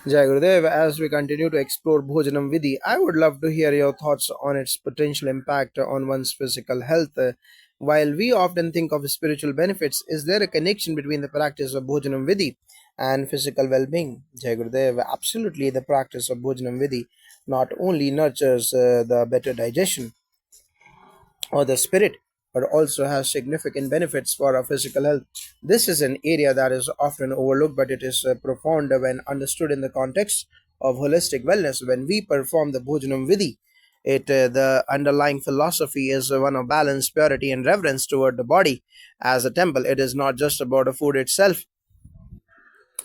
Jai Gurudev, as we continue to explore Bhojnam Vidhi, I would love to hear your thoughts on its potential impact on one's physical health. While we often think of spiritual benefits, is there a connection between the practice of Bhojnam Vidhi and physical well being? Jai Gurudev, absolutely, the practice of Bhojnam Vidhi not only nurtures the better digestion or the spirit, but also has significant benefits for our physical health. This is an area that is often overlooked, but it is profound when understood in the context of holistic wellness. When we perform the Bhojanam Vidhi, the underlying philosophy is one of balance, purity, and reverence toward the body as a temple. It is not just about the food itself,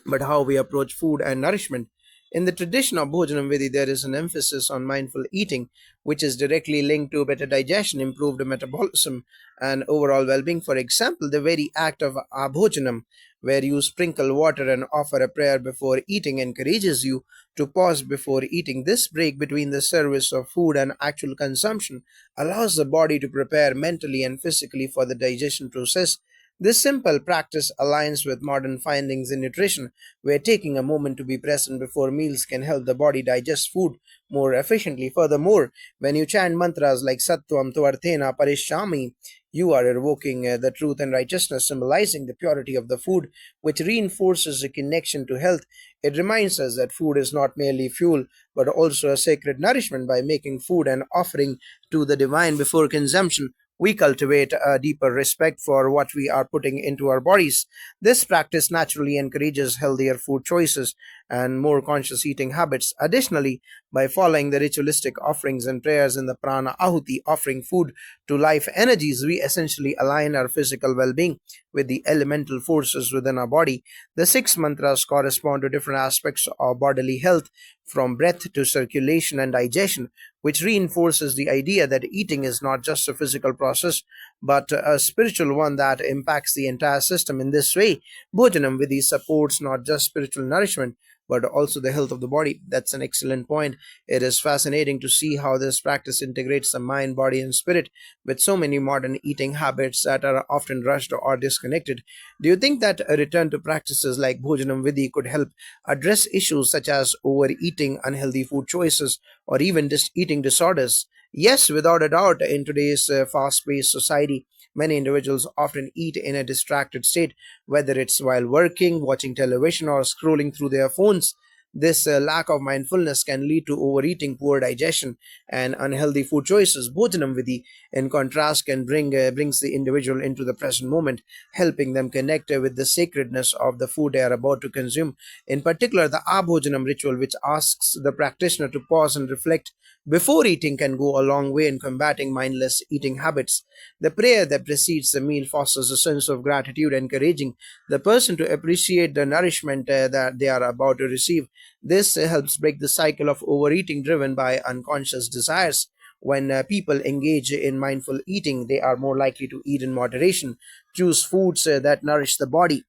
but how we approach food and nourishment. In the tradition of Bhojanam Vidhi, there is an emphasis on mindful eating, which is directly linked to better digestion, improved metabolism, and overall well being. For example, the very act of Bhojanam, where you sprinkle water and offer a prayer before eating, encourages you to pause before eating. This break between the service of food and actual consumption allows the body to prepare mentally and physically for the digestion process. This simple practice aligns with modern findings in nutrition, where taking a moment to be present before meals can help the body digest food more efficiently. Furthermore, when you chant mantras like Sattvam Tuarthena Parishami, you are evoking the truth and righteousness, symbolizing the purity of the food, which reinforces the connection to health. It reminds us that food is not merely fuel, but also a sacred nourishment. By making food an offering to the divine before consumption, we cultivate a deeper respect for what we are putting into our bodies. This practice naturally encourages healthier food choices and more conscious eating habits. Additionally, by following the ritualistic offerings and prayers in the prana ahuti, offering food to life energies, we essentially align our physical well being with the elemental forces within our body. The six mantras correspond to different aspects of bodily health, from breath to circulation and digestion, which reinforces the idea that eating is not just a physical process but a spiritual one that impacts the entire system. In this way, Bhojanam Vidhi supports not just spiritual nourishment but also the health of the body. That's an excellent point. It is fascinating to see how this practice integrates the mind, body, and spirit with so many modern eating habits that are often rushed or disconnected. Do you think that a return to practices like Bhojanam Vidhi could help address issues such as overeating, unhealthy food choices, or even eating disorders? Yes, without a doubt, in today's fast paced society, many individuals often eat in a distracted state, whether it's while working, watching television, or scrolling through their phones. This lack of mindfulness can lead to overeating, poor digestion, and unhealthy food choices. Bhojanam Vidhi, in contrast, can brings the individual into the present moment, helping them connect with the sacredness of the food they are about to consume. In particular, the Abhojanam ritual, which asks the practitioner to pause and reflect before eating, can go a long way in combating mindless eating habits. The prayer that precedes the meal fosters a sense of gratitude, encouraging the person to appreciate the nourishment that they are about to receive. This helps break the cycle of overeating driven by unconscious desires. When people engage in mindful eating, they are more likely to eat in moderation, choose foods that nourish the body,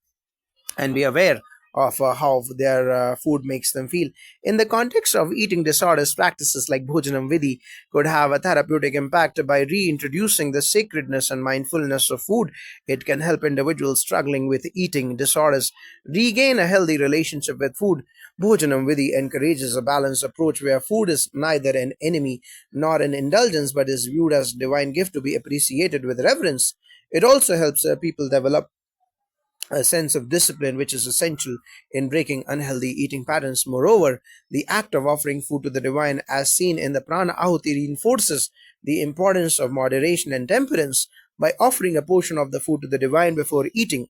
and be aware of how their food makes them feel. In the context of eating disorders, practices like Bhojanam Vidhi could have a therapeutic impact by reintroducing the sacredness and mindfulness of food. It can help individuals struggling with eating disorders regain a healthy relationship with food. Bhojanam Vidhi encourages a balanced approach where food is neither an enemy nor an indulgence but is viewed as a divine gift to be appreciated with reverence. It also helps people develop a sense of discipline, which is essential in breaking unhealthy eating patterns. Moreover, the act of offering food to the divine, as seen in the prana ahuti, reinforces the importance of moderation and temperance. By offering a portion of the food to the divine before eating,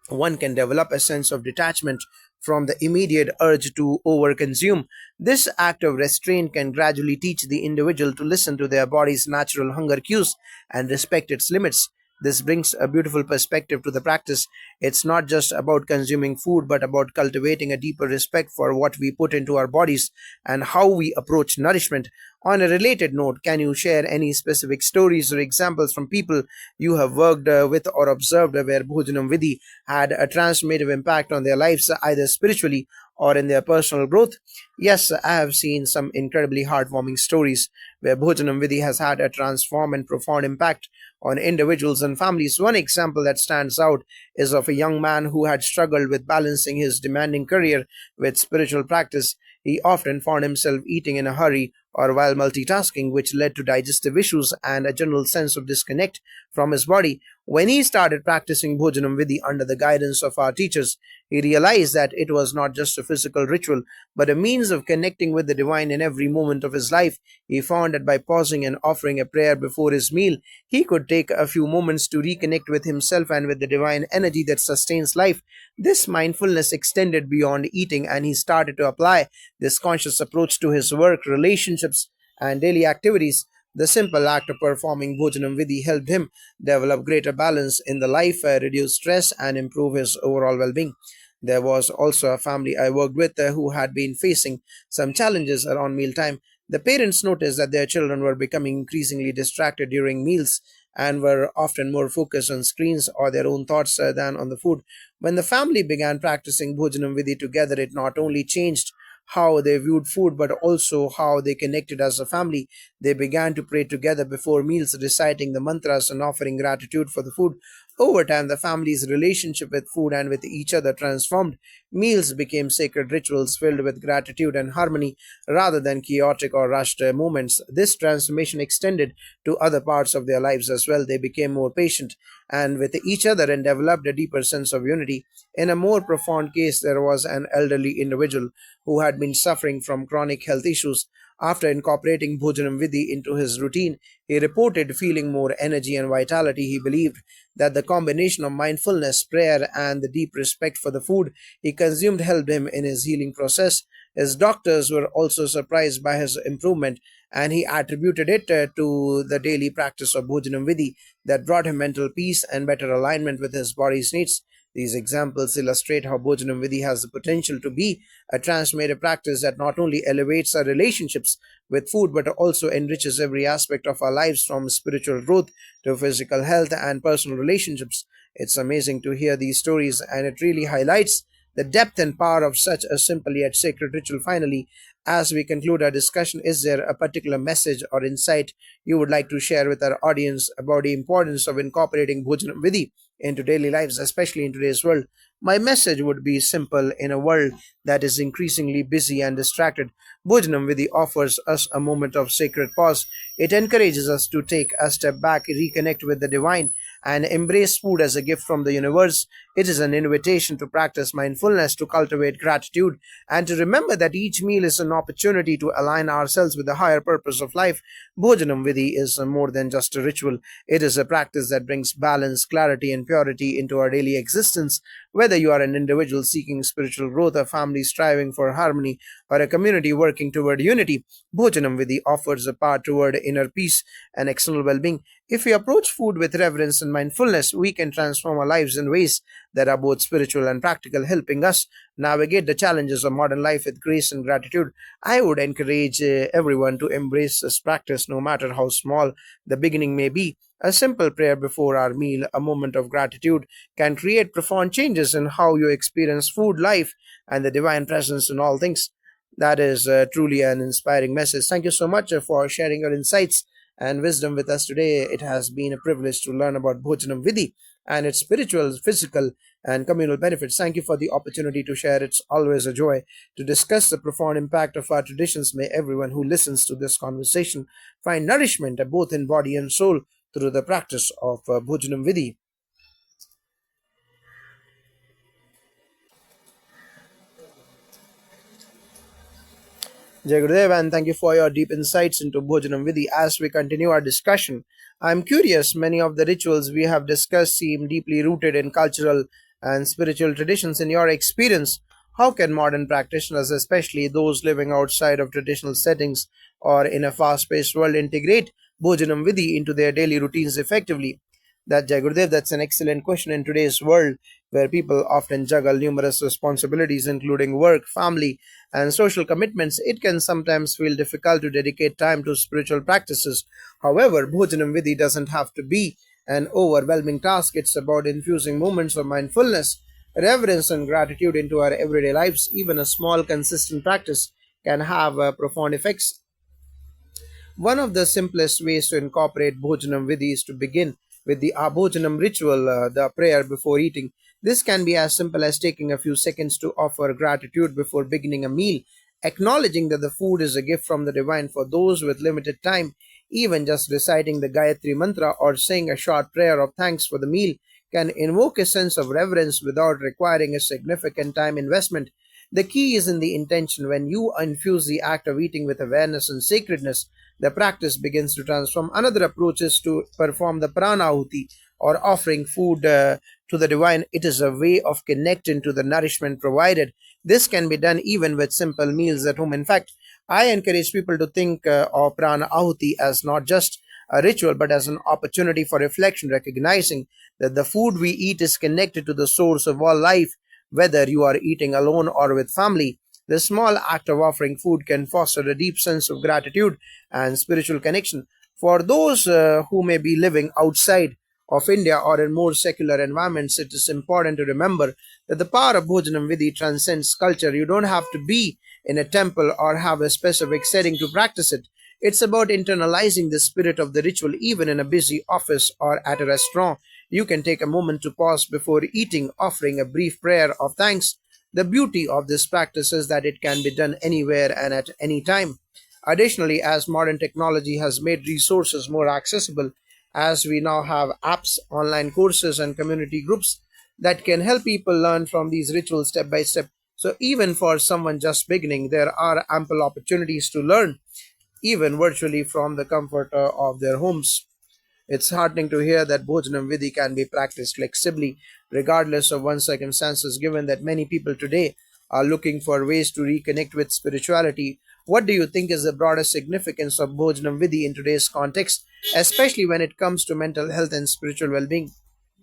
one can develop a sense of detachment from the immediate urge to overconsume. This act of restraint can gradually teach the individual to listen to their body's natural hunger cues and respect its limits. This brings a beautiful perspective to the practice. It's not just about consuming food, but about cultivating a deeper respect for what we put into our bodies and how we approach nourishment. On a related note, can you share any specific stories or examples from people you have worked with or observed where Bhojanam Vidhi had a transformative impact on their lives, either spiritually or in their personal growth? Yes, I have seen some incredibly heartwarming stories where Bhojanam Vidhi has had a transform and profound impact on individuals and families. One example that stands out is of a young man who had struggled with balancing his demanding career with spiritual practice. He often found himself eating in a hurry or while multitasking, which led to digestive issues and a general sense of disconnect from his body. When he started practicing Bhojanam Vidhi under the guidance of our teachers, he realized that it was not just a physical ritual, but a means of connecting with the divine in every moment of his life. He found that by pausing and offering a prayer before his meal, he could take a few moments to reconnect with himself and with the divine energy that sustains life. This mindfulness extended beyond eating, and he started to apply this conscious approach to his work, relationships, and daily activities. The simple act of performing Bhojanam Vidhi helped him develop greater balance in the life, reduce stress, and improve his overall well being. There was also a family I worked with who had been facing some challenges around mealtime. The parents noticed that their children were becoming increasingly distracted during meals and were often more focused on screens or their own thoughts than on the food. When the family began practicing Bhojanam Vidhi together, it not only changed how they viewed food but also how they connected as a family. They began to pray together before meals, reciting the mantras and offering gratitude for the food. Over time, the family's relationship with food and with each other transformed. Meals became sacred rituals filled with gratitude and harmony rather than chaotic or rushed moments. This transformation extended to other parts of their lives as well. They became more patient and with each other and developed a deeper sense of unity. In a more profound case, there was an elderly individual who had been suffering from chronic health issues. After incorporating Bhojanam Vidhi into his routine, he reported feeling more energy and vitality. He believed that the combination of mindfulness, prayer, and the deep respect for the food he consumed helped him in his healing process. His doctors were also surprised by his improvement, and he attributed it to the daily practice of Bhojanam Vidhi that brought him mental peace and better alignment with his body's needs. These examples illustrate how Bhojanam Vidhi has the potential to be a transformative practice that not only elevates our relationships with food but also enriches every aspect of our lives from spiritual growth to physical health and personal relationships. It's amazing to hear these stories, and it really highlights the depth and power of such a simple yet sacred ritual. Finally, as we conclude our discussion, is there a particular message or insight you would like to share with our audience about the importance of incorporating Bhojanam Vidhi into daily lives, especially in today's world? My message would be simple. In a world that is increasingly busy and distracted, Bhojanam Vidhi offers us a moment of sacred pause. It encourages us to take a step back, reconnect with the divine, and embrace food as a gift from the universe. It is an invitation to practice mindfulness, to cultivate gratitude, and to remember that each meal is an opportunity to align ourselves with the higher purpose of life. Bhojanam Vidhi is more than just a ritual. It is a practice that brings balance, clarity, and purity into our daily existence. Whether you are an individual seeking spiritual growth, a family striving for harmony, or a community working toward unity, Bhojanam Vidhi offers a path toward inner peace and external well being. If we approach food with reverence and mindfulness, we can transform our lives in ways that are both spiritual and practical, helping us navigate the challenges of modern life with grace and gratitude. I would encourage everyone to embrace this practice, no matter how small the beginning may be. A simple prayer before our meal, a moment of gratitude, can create profound changes in how you experience food, life, and the divine presence in all things. That is truly an inspiring message. Thank you so much for sharing your insights and wisdom with us today. It has been a privilege to learn about Bhojanam Vidhi and its spiritual, physical, and communal benefits. Thank you for the opportunity to share. It's always a joy to discuss the profound impact of our traditions. May everyone who listens to this conversation find nourishment both in body and soul through the practice of Bhojanam Vidhi. Jai Gurudev, and thank you for your deep insights into Bhojanam Vidhi. As we continue our discussion, I'm curious, many of the rituals we have discussed seem deeply rooted in cultural and spiritual traditions. In your experience, how can modern practitioners, especially those living outside of traditional settings or in a fast paced world, integrate Bhojanam Vidhi into their daily routines effectively? That Jai Gurudev, that's an excellent question. In today's world, where people often juggle numerous responsibilities, including work, family, and social commitments, it can sometimes feel difficult to dedicate time to spiritual practices. However, Bhojanam Vidhi doesn't have to be an overwhelming task. It's about infusing moments of mindfulness, reverence, and gratitude into our everyday lives. Even a small, consistent practice can have profound effects. One of the simplest ways to incorporate Bhojanam Vidhi is to begin with the Bhojanam ritual, the prayer before eating. This can be as simple as taking a few seconds to offer gratitude before beginning a meal, acknowledging that the food is a gift from the divine for those with limited time. Even just reciting the Gayatri mantra or saying a short prayer of thanks for the meal can invoke a sense of reverence without requiring a significant time investment. The key is in the intention. When you infuse the act of eating with awareness and sacredness, the practice begins to transform. Another approach is to perform the pranahuti or offering food to the divine. It is a way of connecting to the nourishment provided. This can be done even with simple meals at home. In fact, I encourage people to think of pranahuti as not just a ritual but as an opportunity for reflection, recognizing that the food we eat is connected to the source of all life, whether you are eating alone or with family. The small act of offering food can foster a deep sense of gratitude and spiritual connection. For those who may be living outside of India or in more secular environments, it is important to remember that the power of Bhojanam Vidhi transcends culture. You don't have to be in a temple or have a specific setting to practice it. It's about internalizing the spirit of the ritual even in a busy office or at a restaurant. You can take a moment to pause before eating, offering a brief prayer of thanks. The beauty of this practice is that it can be done anywhere and at any time. Additionally, as modern technology has made resources more accessible, as we now have apps, online courses, and community groups that can help people learn from these rituals step by step. So, even for someone just beginning, there are ample opportunities to learn, even virtually from the comfort of their homes. It's heartening to hear that Bhojanam Vidhi can be practiced flexibly, regardless of one's circumstances, given that many people today are looking for ways to reconnect with spirituality. What do you think is the broader significance of Bhojanam Vidhi in today's context, especially when it comes to mental health and spiritual well being?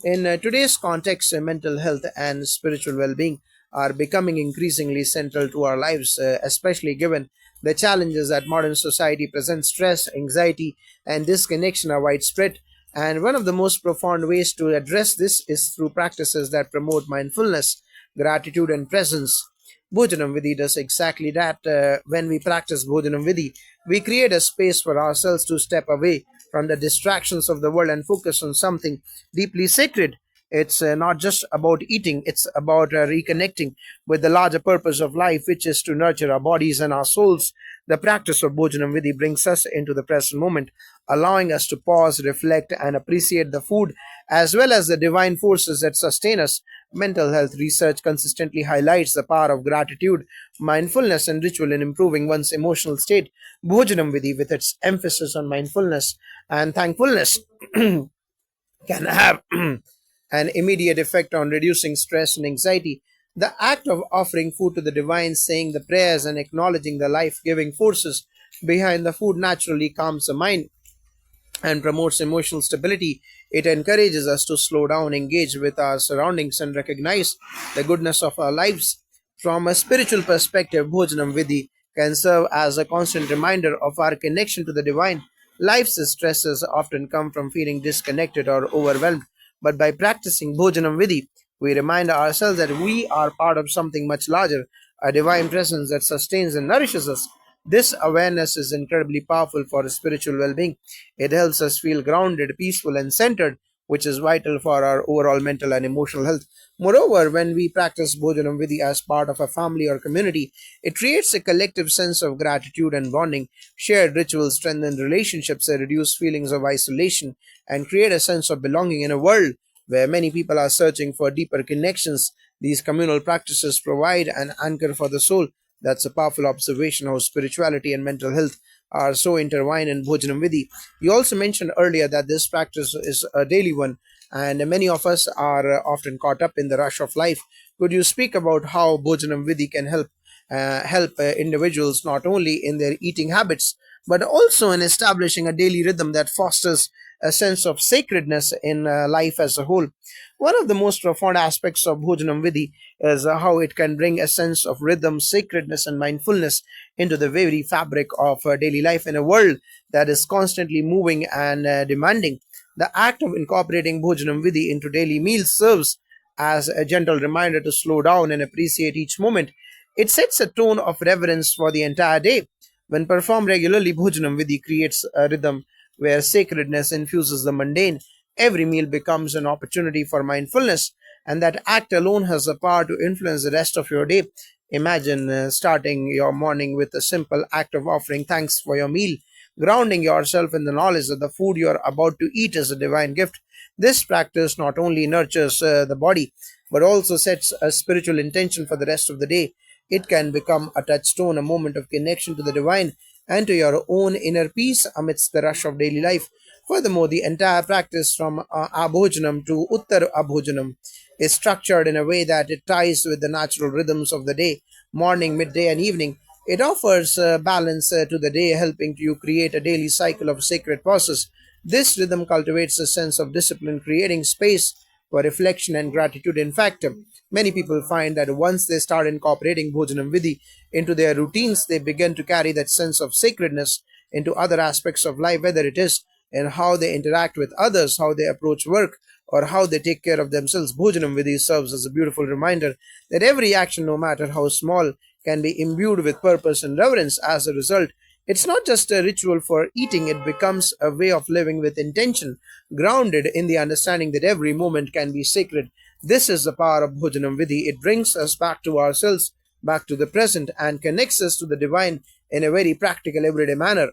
In today's context, mental health and spiritual well being are becoming increasingly central to our lives, especially given the challenges that modern society presents. Stress, anxiety, and disconnection are widespread. And one of the most profound ways to address this is through practices that promote mindfulness, gratitude, and presence. Bhojanam Vidhi does exactly that. When we practice Bhojanam Vidhi, we create a space for ourselves to step away from the distractions of the world and focus on something deeply sacred. It's not just about eating, it's about reconnecting with the larger purpose of life, which is to nurture our bodies and our souls. The practice of Bhojanam Vidhi brings us into the present moment, allowing us to pause, reflect, and appreciate the food as well as the divine forces that sustain us. Mental health research consistently highlights the power of gratitude, mindfulness, and ritual in improving one's emotional state. Bhojanam Vidhi, with its emphasis on mindfulness and thankfulness, can have an immediate effect on reducing stress and anxiety. The act of offering food to the divine, saying the prayers, and acknowledging the life giving forces behind the food naturally calms the mind and promotes emotional stability. It encourages us to slow down, engage with our surroundings, and recognize the goodness of our lives. From a spiritual perspective, Bhojanam Vidhi can serve as a constant reminder of our connection to the divine. Life's stresses often come from feeling disconnected or overwhelmed, but by practicing Bhojanam Vidhi, we remind ourselves that we are part of something much larger, a divine presence that sustains and nourishes us. This awareness is incredibly powerful for spiritual well being. It helps us feel grounded, peaceful, and centered, which is vital for our overall mental and emotional health. Moreover, when we practice Bhojanam Vidhi as part of a family or community, it creates a collective sense of gratitude and bonding. Shared rituals strengthen relationships, reduce feelings of isolation, and create a sense of belonging in a world where many people are searching for deeper connections. These communal practices provide an anchor for the soul. That's a powerful observation how spirituality and mental health are so intertwined in Bhojanam Vidhi. You also mentioned earlier that this practice is a daily one, and many of us are often caught up in the rush of life. Could you speak about how Bhojanam Vidhi can help individuals not only in their eating habits but also in establishing a daily rhythm that fosters a sense of sacredness in life as a whole? One of the most profound aspects of Bhojanam Vidhi is how it can bring a sense of rhythm, sacredness, and mindfulness into the very fabric of daily life in a world that is constantly moving and demanding. The act of incorporating Bhojanam Vidhi into daily meals serves as a gentle reminder to slow down and appreciate each moment. It sets a tone of reverence for the entire day. When performed regularly, Bhojanam Vidhi creates a rhythm where sacredness infuses the mundane, every meal becomes an opportunity for mindfulness, and that act alone has the power to influence the rest of your day. Imagine starting your morning with a simple act of offering thanks for your meal, grounding yourself in the knowledge that the food you are about to eat is a divine gift. This practice not only nurtures the body, but also sets a spiritual intention for the rest of the day. It can become a touchstone, a moment of connection to the divine and to your own inner peace amidst the rush of daily life. Furthermore, the entire practice from Abhojanam to Uttar Abhojanam is structured in a way that it ties with the natural rhythms of the day, morning, midday, and evening. It offers balance to the day, helping you create a daily cycle of sacred process. This rhythm cultivates a sense of discipline, creating space for reflection and gratitude. In fact, many people find that once they start incorporating Bhojanam Vidhi into their routines, they begin to carry that sense of sacredness into other aspects of life, whether it is in how they interact with others, how they approach work, or how they take care of themselves. Bhojanam Vidhi serves as a beautiful reminder that every action, no matter how small, can be imbued with purpose and reverence. As a result, it's not just a ritual for eating, it becomes a way of living with intention, grounded in the understanding that every moment can be sacred. This is the power of Bhojanam Vidhi. It brings us back to ourselves, back to the present, and connects us to the divine in a very practical, everyday manner.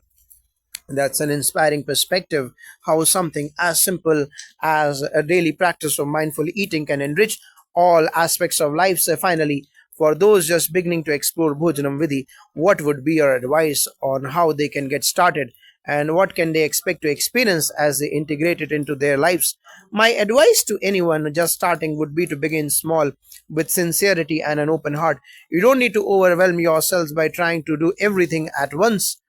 That's an inspiring perspective, how something as simple as a daily practice of mindful eating can enrich all aspects of life. So finally, for those just beginning to explore Bhojanam Vidhi, what would be your advice on how they can get started and what can they expect to experience as they integrate it into their lives? My advice to anyone just starting would be to begin small with sincerity and an open heart. You don't need to overwhelm yourselves by trying to do everything at once.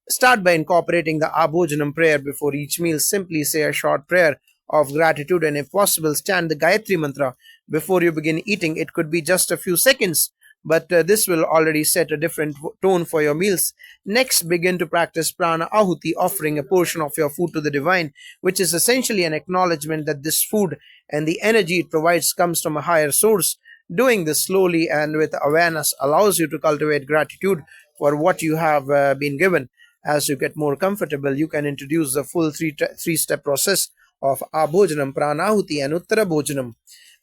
Start by incorporating the Abhojanam prayer before each meal. Simply say a short prayer of gratitude and, if possible, chant the Gayatri Mantra before you begin eating. It could be just a few seconds, but this will already set a different tone for your meals. Next, begin to practice Prana Ahuti, offering a portion of your food to the divine, which is essentially an acknowledgement that this food and the energy it provides comes from a higher source. Doing this slowly and with awareness allows you to cultivate gratitude for what you have been given. As you get more comfortable, you can introduce the full three-step process of Abhojanam, Pranahuti, and Uttara Bhojanam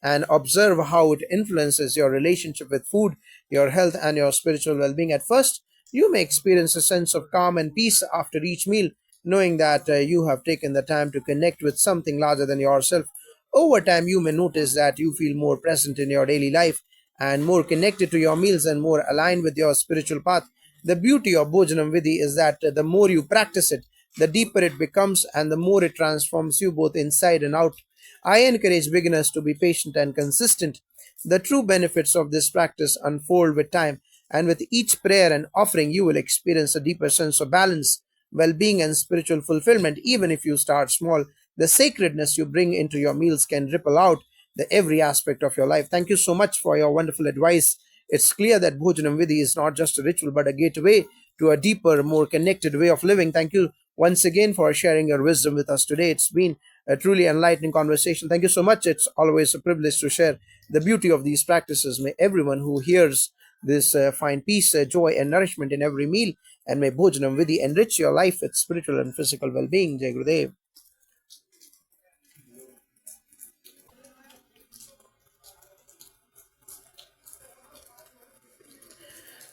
and observe how it influences your relationship with food, your health, and your spiritual well being. At first, you may experience a sense of calm and peace after each meal, knowing that you have taken the time to connect with something larger than yourself. Over time, you may notice that you feel more present in your daily life and more connected to your meals and more aligned with your spiritual path. The beauty of Bhojanam Vidhi is that the more you practice it, the deeper it becomes and the more it transforms you both inside and out. I encourage beginners to be patient and consistent. The true benefits of this practice unfold with time, and with each prayer and offering, you will experience a deeper sense of balance, well being, and spiritual fulfillment. Even if you start small, the sacredness you bring into your meals can ripple out the every aspect of your life. Thank you so much for your wonderful advice. It's clear that Bhojanam Vidhi is not just a ritual but a gateway to a deeper, more connected way of living. Thank you once again for sharing your wisdom with us today. It's been a truly enlightening conversation. Thank you so much. It's always a privilege to share the beauty of these practices. May everyone who hears this find peace, joy, and nourishment in every meal. And may Bhojanam Vidhi enrich your life with spiritual and physical well being. Jai Gurudev.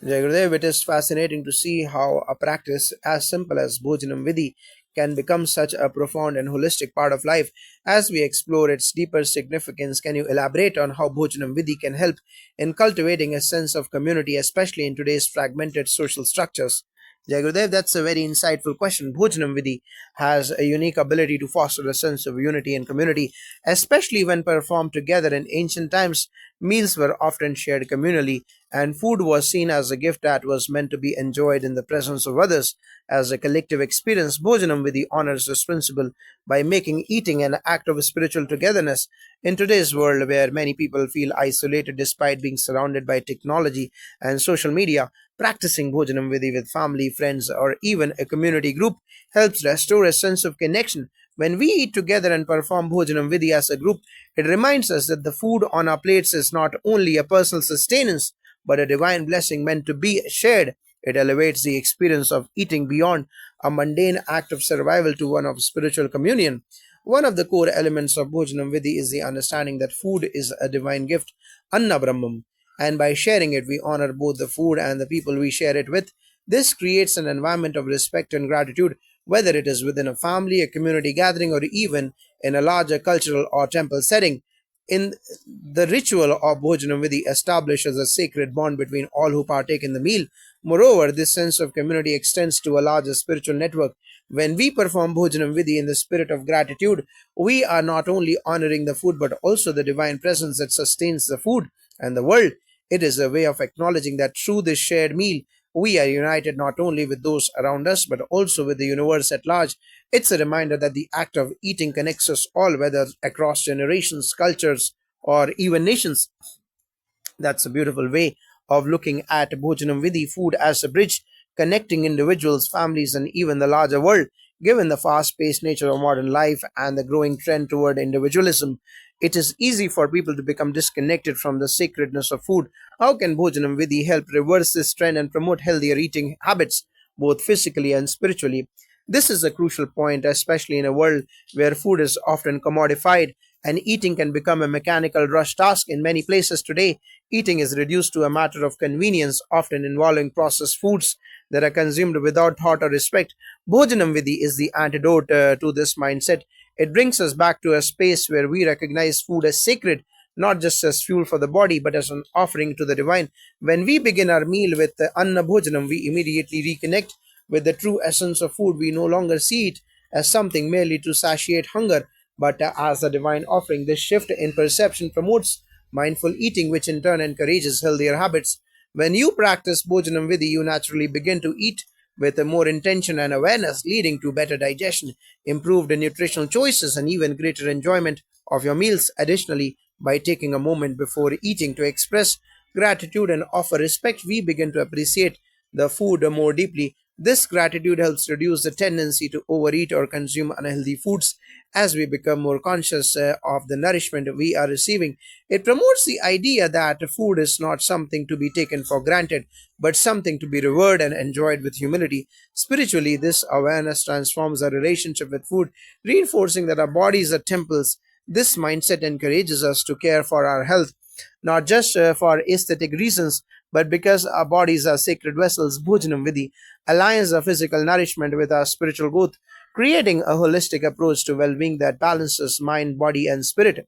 Jai Gurudev, it is fascinating to see how a practice as simple as Bhojanam Vidhi can become such a profound and holistic part of life. As we explore its deeper significance, can you elaborate on how Bhojanam Vidhi can help in cultivating a sense of community, especially in today's fragmented social structures? Jai Gurudev, that's a very insightful question. Bhojanam Vidhi has a unique ability to foster a sense of unity and community, especially when performed together. In ancient times, meals were often shared communally, and food was seen as a gift that was meant to be enjoyed in the presence of others. As a collective experience, Bhojanam Vidhi honors this principle by making eating an act of spiritual togetherness. In today's world, where many people feel isolated despite being surrounded by technology and social media, practicing Bhojanam Vidhi with family, friends, or even a community group helps restore a sense of connection. When we eat together and perform Bhojanam Vidhi as a group, it reminds us that the food on our plates is not only a personal sustenance, but a divine blessing meant to be shared. It elevates the experience of eating beyond a mundane act of survival to one of spiritual communion. One of the core elements of Bhojnam Vidhi is the understanding that food is a divine gift, Anna Brahmam, and by sharing it, we honor both the food and the people we share it with. This creates an environment of respect and gratitude, whether it is within a family, a community gathering, or even in a larger cultural or temple setting. In the ritual of Bhojanam Vidhi establishes a sacred bond between all who partake in the meal. Moreover, this sense of community extends to a larger spiritual network. When we perform Bhojanam Vidhi in the spirit of gratitude, we are not only honoring the food but also the divine presence that sustains the food and the world. It is a way of acknowledging that through this shared meal, we are united not only with those around us but also with the universe at large. It's a reminder that the act of eating connects us all, whether across generations, cultures, or even nations. That's a beautiful way of looking at Bhojanam Vidhi, food as a bridge connecting individuals, families, and even the larger world. Given the fast paced nature of modern life and the growing trend toward individualism, it is easy for people to become disconnected from the sacredness of food. How can Bhojanam Vidhi help reverse this trend and promote healthier eating habits, both physically and spiritually? This is a crucial point, especially in a world where food is often commodified and eating can become a mechanical rush task. In many places today, eating is reduced to a matter of convenience, often involving processed foods that are consumed without thought or respect. Bhojanam Vidhi is the antidote to this mindset. It brings us back to a space where we recognize food as sacred, not just as fuel for the body, but as an offering to the divine. When we begin our meal with Anna Bhojanam, we immediately reconnect with the true essence of food. We no longer see it as something merely to satiate hunger, but as a divine offering. This shift in perception promotes mindful eating, which in turn encourages healthier habits. When you practice Bhojanam Vidhi, you naturally begin to eat with a more intention and awareness, leading to better digestion, improved nutritional choices, and even greater enjoyment of your meals. Additionally, by taking a moment before eating to express gratitude and offer respect, we begin to appreciate the food more deeply. This gratitude helps reduce the tendency to overeat or consume unhealthy foods as we become more conscious of the nourishment we are receiving. It promotes the idea that food is not something to be taken for granted, but something to be revered and enjoyed with humility. Spiritually, this awareness transforms our relationship with food, reinforcing that our bodies are temples. This mindset encourages us to care for our health, not just for aesthetic reasons, but because our bodies are sacred vessels. Bhojanam Vidhi aligns our physical nourishment with our spiritual growth, creating a holistic approach to well being that balances mind, body, and spirit.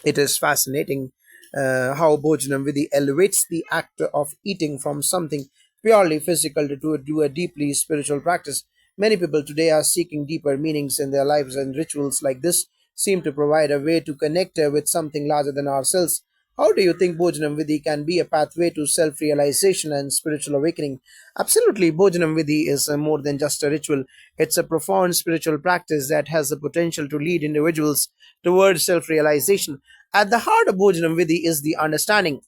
It is fascinating how Bhojanam Vidhi elevates the act of eating from something purely physical to a deeply spiritual practice. Many people today are seeking deeper meanings in their lives, and rituals like this seem to provide a way to connect with something larger than ourselves. How do you think Bhojanam Vidhi can be a pathway to self realization and spiritual awakening? Absolutely, Bhojanam Vidhi is more than just a ritual. It's a profound spiritual practice that has the potential to lead individuals towards self realization. At the heart of Bhojanam Vidhi is the understanding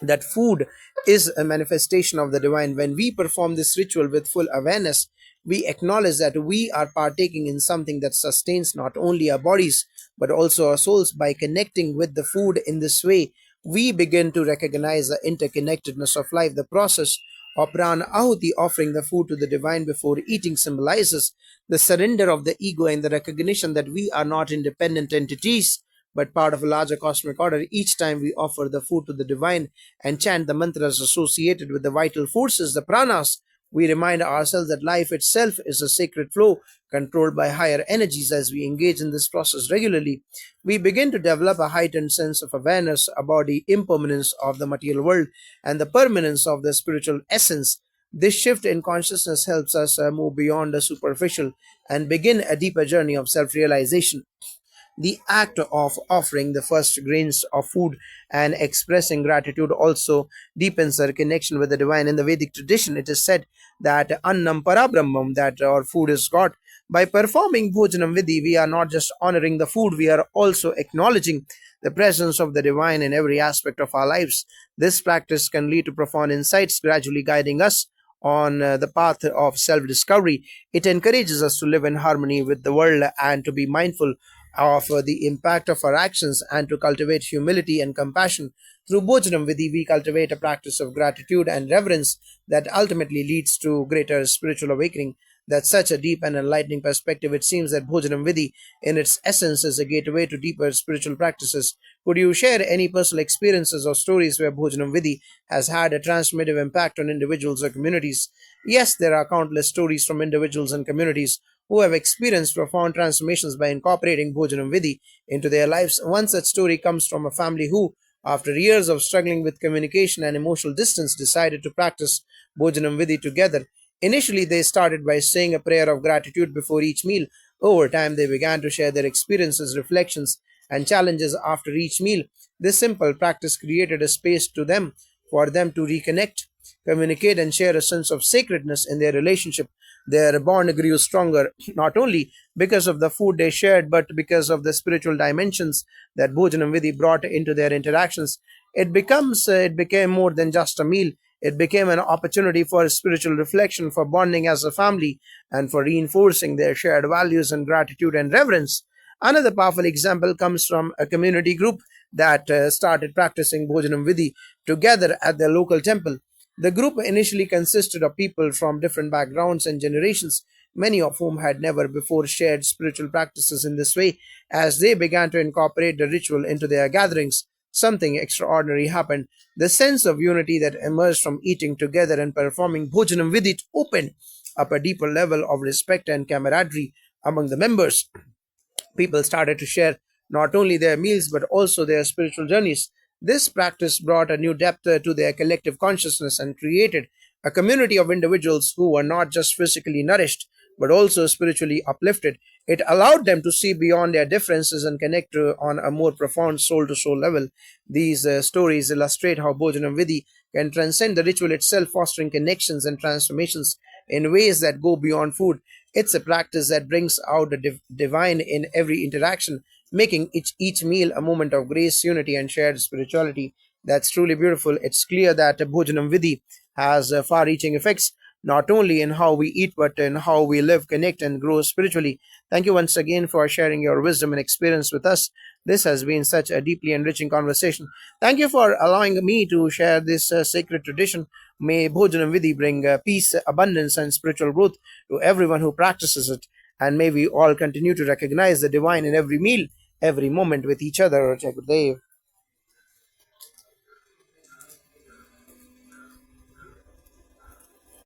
that food is a manifestation of the divine. When we perform this ritual with full awareness, we acknowledge that we are partaking in something that sustains not only our bodies but also our souls. By connecting with the food in this way, we begin to recognize the interconnectedness of life. The process of pran ahuti, offering the food to the divine before eating, symbolizes the surrender of the ego and the recognition that we are not independent entities but part of a larger cosmic order. Each time we offer the food to the divine and chant the mantras associated with the vital forces, the pranas, we remind ourselves that life itself is a sacred flow controlled by higher energies. As we engage in this process regularly, we begin to develop a heightened sense of awareness about the impermanence of the material world and the permanence of the spiritual essence. This shift in consciousness helps us move beyond the superficial and begin a deeper journey of self realization. The act of offering the first grains of food and expressing gratitude also deepens our connection with the divine. In the Vedic tradition, it is said that Annam Parabrahmam, that our food is God. By performing Bhojanam Vidhi, we are not just honoring the food, we are also acknowledging the presence of the divine in every aspect of our lives. This practice can lead to profound insights, gradually guiding us on the path of self discovery. It encourages us to live in harmony with the world and to be mindful of the impact of our actions and to cultivate humility and compassion. Through Bhojanam Vidhi, we cultivate a practice of gratitude and reverence that ultimately leads to greater spiritual awakening. That's such a deep and enlightening perspective. It seems that Bhojanam Vidhi, in its essence, is a gateway to deeper spiritual practices. Could you share any personal experiences or stories where Bhojanam Vidhi has had a transformative impact on individuals or communities? Yes, there are countless stories from individuals and communities who have experienced profound transformations by incorporating Bhojanam Vidhi into their lives. One such story comes from a family who, after years of struggling with communication and emotional distance, decided to practice Bhojanam Vidhi together. Initially, they started by saying a prayer of gratitude before each meal. Over time, they began to share their experiences, reflections, and challenges after each meal. This simple practice created a space to them for them to reconnect, communicate, and share a sense of sacredness in their relationship. Their bond grew stronger not only because of the food they shared, but because of the spiritual dimensions that Bhojanam Vidhi brought into their interactions. It became more than just a meal. It became an opportunity for spiritual reflection, for bonding as a family, and for reinforcing their shared values and gratitude and reverence. Another powerful example comes from a community group that started practicing Bhojanam Vidhi together at their local temple. The group initially consisted of people from different backgrounds and generations, many of whom had never before shared spiritual practices in this way. As they began to incorporate the ritual into their gatherings, something extraordinary happened. The sense of unity that emerged from eating together and performing Bhojanam Vidhi opened up a deeper level of respect and camaraderie among the members. People started to share not only their meals but also their spiritual journeys. This practice brought a new depth to their collective consciousness and created a community of individuals who were not just physically nourished but also spiritually uplifted. It allowed them to see beyond their differences and connect on a more profound soul to soul level. These stories illustrate how Bhojanam Vidhi can transcend the ritual itself, fostering connections and transformations in ways that go beyond food. It's a practice that brings out the divine in every interaction, making each meal a moment of grace, unity, and shared spirituality. That's truly beautiful. It's clear that Bhojanam Vidhi has far reaching effects, not only in how we eat, but in how we live, connect, and grow spiritually. Thank you once again for sharing your wisdom and experience with us. This has been such a deeply enriching conversation. Thank you for allowing me to share this sacred tradition. May Bhojanam Vidhi bring peace, abundance, and spiritual growth to everyone who practices it. And may we all continue to recognize the divine in every meal, every moment with each other. Jai Gurudev.